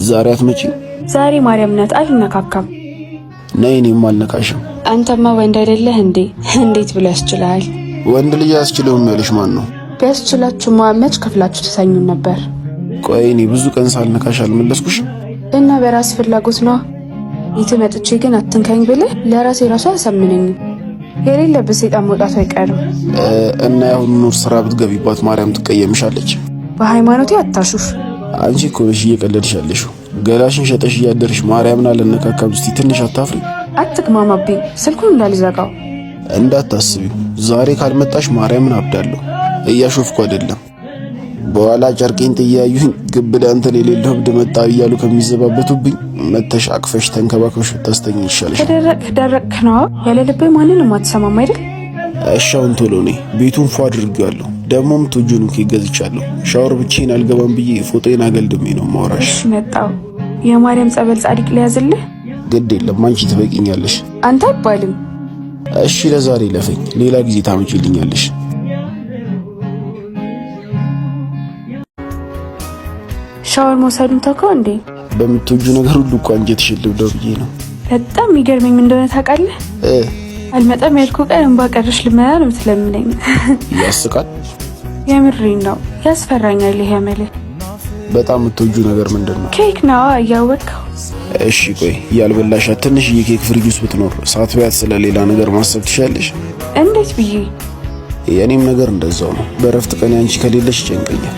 ዛሬ አትመጪም? ዛሬ ማርያም ናት አልነካካም። ነይ እኔም አልነካሽም። አንተማ ወንድ አይደለህ እንዴ? እንዴት ብሎ ያስችላል? ወንድ ልጅ ያስችለውም ያለሽ ማን ነው? ቢያስችላችሁማ መች ከፍላችሁ ተሰኙን ነበር። ቆይ እኔ ብዙ ቀን ሳልነካሽ አልመለስኩሽ እና በራስ ፍላጎት ነው። ይትመጥቼ ግን አትንካኝ ብለህ ለራሴ ራሱ አያሳምነኝም። የሌለበት ሰይጣን መውጣቱ አይቀርም። እና ያሁን ኑር ስራ ብትገቢባት ማርያም ትቀየምሻለች። በሃይማኖቴ አታሹፍ። አንቺ እኮ ነሽ እየቀለድሽ ያለሽው። ገላሽን ሸጠሽ እያደርሽ ማርያምን አልነካካም እስቲ ትንሽ አታፍሪ? አትግማማብኝ፣ ስልኩን እንዳልዘጋው እንዳታስቢው። ዛሬ ካልመጣሽ ማርያምን አብዳለሁ። እያሾፍኩ አይደለም። በኋላ ጨርቄን ጥያዩኝ ግብዳ አንተን የሌለው እብድ መጣ እያሉ ከሚዘባበቱብኝ መተሽ አቅፈሽ ተንከባከብሽ ብታስተኝ ይሻልሽ። ደረቅ ነው ያለ ልቤ ማንንም አትሰማም አይደል? እሻውን ቶሎ ነይ። ቤቱን ፏ አድርጌዋለሁ። ደሞም ቱጁን ኬክ ገዝቻለሁ። ሻወር ብቻዬን አልገባም ብዬ ፎቶዬን አገልድሜ ነው ማውራሽ። እሺ መጣው። የማርያም ጸበል ጻድቅ ሊያዝልህ። ግድ የለም አንቺ ትበቂኛለሽ። አንተ አይባልም። እሺ ለዛሬ ለፈኝ፣ ሌላ ጊዜ ታመጪልኛለሽ። ሻወር መውሰዱን ተከው እንዴ? በምትወጁ ነገር ሁሉ እኮ አንጀትሽ ልብደው ብዬ ነው። በጣም የሚገርመኝ ምን እንደሆነ ታውቃለህ? አልመጣም ያልኩ ቀን እንባ ቀረሽ ልመና ነው የምትለምነኝ። ያስቃል። የምሬን ነው። ያስፈራኛል ይሄ መልክ። በጣም የምትወጁ ነገር ምንድነው? ኬክ ነው እያወቅኸው። እሺ ቆይ ያልበላሻት ትንሽዬ ኬክ ፍሪጅ ውስጥ ብትኖር ሳትበያት ስለሌላ ነገር ማሰብ ትችያለሽ? እንዴት ብዬ? የኔም ነገር እንደዛው ነው። በረፍት ቀን አንቺ ከሌለሽ ይጨንቀኛል።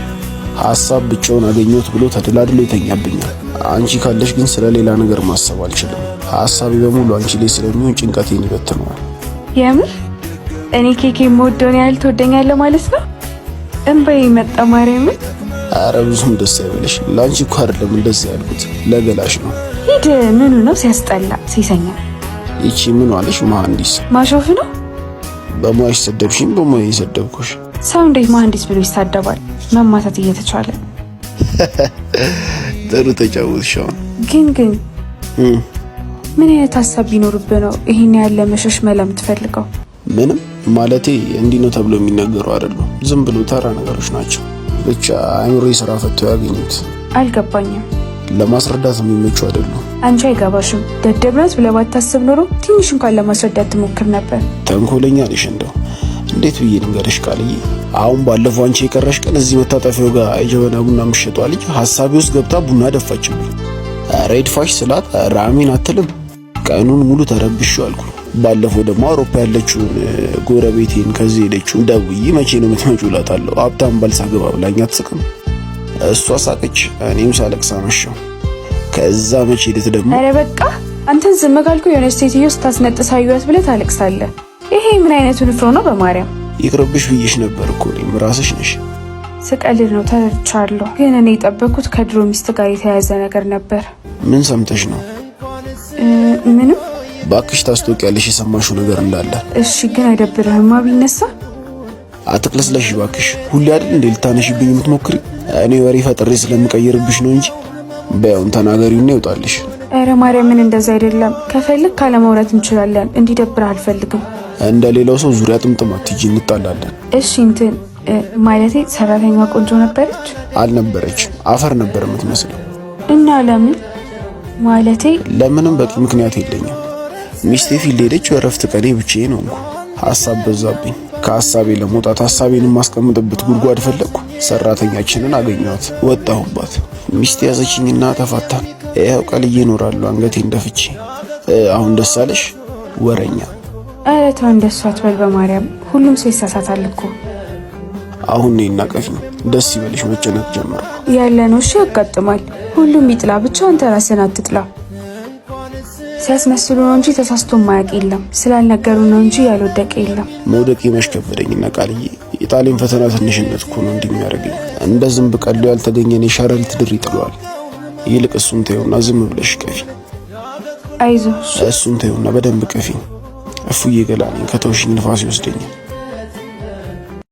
ሐሳብ ብቻውን አገኘሁት ብሎ ተደላድሎ ይተኛብኛል። አንቺ ካለሽ ግን ስለሌላ ነገር ማሰብ አልችልም። ሐሳቤ በሙሉ አንቺ ላይ ስለሚሆን ጭንቀቴን ይበትነዋል። የምር እኔ ኬክ የምወደውን ያህል ትወደኛለህ ማለት ነው? እንባዬ መጣ ማርያም። ኧረ ብዙም ደስ አይበልሽ። ላንቺ እኮ አይደለም እንደዚህ ያልኩት ለገላሽ ነው። ሂድ። ምኑ ነው ሲያስጠላ ሲሰኛ። ይቺ ምን አለሽ? መሐንዲስ ማሾፍ ነው። በሙያሽ ሰደብሽኝ፣ በሙያዬ ሰደብኩሽ። ሰው እንዴት መሐንዲስ ብሎ ይሳደባል? መማታት እየተቻለ። ጥሩ ተጫወትሽ። ግን ምን አይነት ሐሳብ ቢኖርብህ ነው ይሄን ያለ መሸሽ መላ የምትፈልገው? ምንም ማለቴ እንዲህ ነው ተብሎ የሚነገሩ አይደሉም። ዝም ብሎ ተራ ነገሮች ናቸው። ብቻ አይምሮዬ ስራ ፈቶ ያገኙት። አልገባኝም። ለማስረዳት የሚመቹ አይደሉም። አንቺ አይገባሽም። ደደብ ናት ብለህ ባታስብ ኖሮ ትንሽ እንኳን ለማስረዳት ትሞክር ነበር። ተንኮለኛ ነሽ። እንደው እንዴት ብዬ ልንገርሽ ቃልዬ? አሁን ባለፈው አንቺ የቀረሽ ቀን እዚህ መታጠፊያው ጋር የጀበና ቡና የምትሸጧ ልጅ ሐሳቤ ውስጥ ገብታ ቡና ደፋችብኝ። ኧረ ይድፋሽ ስላት ራሚን አትልም። ቀኑን ሙሉ ተረብሼ አልኩ። ባለፈው ደግሞ አውሮፓ ያለችውን ጎረቤቴን ከዚህ ሄደችው ደውዬ መቼ ነው የምትመጪው እላታለሁ። ሀብታም ባልሳ ገባ ብላኝ አትስቅም። እሷ ሳቀች፣ እኔም ሳለቅስ አመሸሁ። ከዛ መቼ ሄደት ደግሞ ኧረ በቃ አንተን ዝም ካልኩ የሆነ ሴትዮ ስታስነጥስ አየኋት ብለህ ታለቅሳለህ። ይሄ ምን አይነቱ ንፍሮ ነው? በማርያም ይቅርብሽ ብዬሽ ነበር እኮ እኔም ራስሽ ነሽ። ስቀልድ ነው ተረድቻለሁ። ግን እኔ የጠበቅኩት ከድሮ ሚስት ጋር የተያያዘ ነገር ነበር። ምን ሰምተሽ ነው? ምንም። ባክሽ ታስቶቂያለሽ የሰማሽው ነገር እንዳለ። እሺ ግን አይደብርህማ ቢነሳ? አትቅለስለሽ ባክሽ። ሁሌ አይደል እንዴ ልታነሽብኝ የምትሞክሪ? እኔ ወሬ ፈጥሬ ስለምቀይርብሽ ነው እንጂ በያውን ተናገሪውና ይውጣልሽ። ኧረ ማርያምን እንደዛ አይደለም። ከፈልክ ካለ ማውራት እንችላለን። እንዲደብርህ አልፈልግም። እንደ ሌላው ሰው ዙሪያ ጥምጥም አትጂ፣ እንጣላለን። እሺ እንትን ማለቴ ሰራተኛ ቆንጆ ነበረች? አልነበረችም። አፈር ነበር የምትመስለው። እና ለምን? ማለቴ ለምንም በቂ ምክንያት የለኝም። ሚስቴ ፊት ሄደች። እረፍት ቀኔ ብቻዬን ሆንኩ። ሐሳብ በዛብኝ። ከሐሳቤ ለመውጣት ሐሳቤን ማስቀምጥበት ጉድጓድ ፈለግኩ። ሰራተኛችንን አገኘኋት፣ ወጣሁባት። ሚስቴ ያዘችኝና ተፋታን። ያው ቀልዬ እኖራለሁ አንገቴን ደፍቼ። አሁን ደስ አለሽ ወረኛ? ኧረ ተው እንደሱ አትበል በማርያም። ሁሉም ሰው ይሳሳታል እኮ። አሁን እኔና ቀፊኝ ደስ ይበልሽ። መጨነቅ ጀመርኩ። ያለ ነው እሺ፣ ያጋጥማል። ሁሉም ይጥላ፣ ብቻ አንተ ራስህን አትጥላ። ሲያስመስሉ ነው እንጂ ተሳስቶ ማያውቅ የለም። ስላልነገሩ ነው እንጂ ያልወደቀ የለም። መውደቅ የመሽከፈደኝና ቃልዬ የጣሊያን ፈተና ትንሽነት እኮ ነው እንደሚያደርገኝ። እንደ ዝንብ ቀሎ ያልተገኘን የሸረሪት ድር ይጥለዋል። ይልቅ እሱን ተይውና ዝም ብለሽ ቀፊ። አይዞሽ። እሱን ተይውና በደንብ ቀፊ። እፉዬ ገላኔን ከተውሽኝ ንፋስ ይወስደኛል።